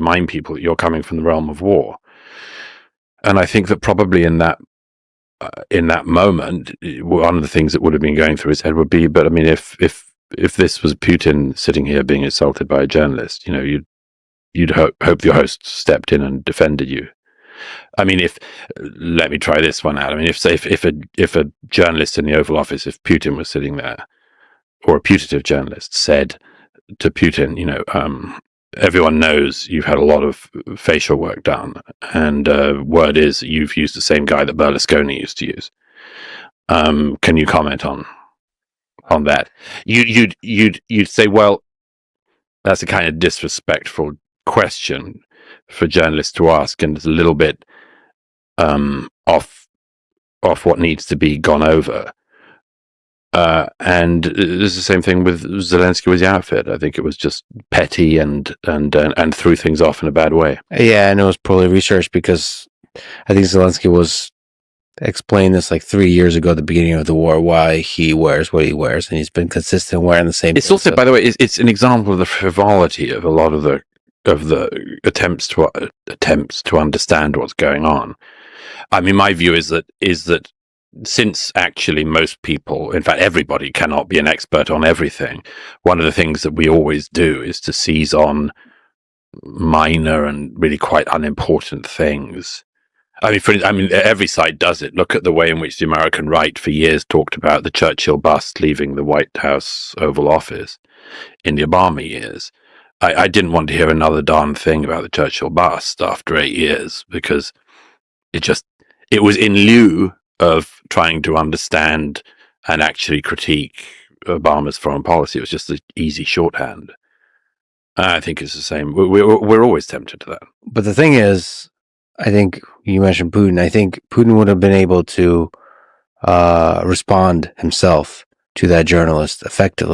remind people that you're coming from the realm of war. And I think that probably in that moment, one of the things that would have been going through his head would be, but I mean, if this was Putin sitting here being assaulted by a journalist, you'd hope your host stepped in and defended you. I mean, let me try this one out. I mean, if a journalist in the Oval Office, if Putin was sitting there, or a putative journalist said to Putin, everyone knows you've had a lot of facial work done, and word is that you've used the same guy that Berlusconi used to use. Can you comment on that? You'd say, well, that's a kind of disrespectful question for journalists to ask, and it's a little bit off what needs to be gone over. And it's the same thing with Zelenskyy with the outfit. I think it was just petty and threw things off in a bad way. Yeah, and it was poorly researched, because I think Zelenskyy was explained this like 3 years ago at the beginning of the war, why he wears what he wears, and he's been consistent wearing the same It's thing, also, by the way, it's an example of the frivolity of a lot of the attempts to understand what's going on. I mean, my view is that since actually most people, in fact everybody, cannot be an expert on everything, one of the things that we always do is to seize on minor and really quite unimportant things. I mean, every side does it. Look at the way in which the American right for years talked about the Churchill bust leaving the White House Oval Office in the Obama years. I didn't want to hear another darn thing about the Churchill bust after 8 years, because it was in lieu of trying to understand and actually critique Obama's foreign policy. It was just an easy shorthand. I think it's the same. We're always tempted to that. But the thing is, I think you mentioned Putin. I think Putin would have been able to respond himself to that journalist effectively.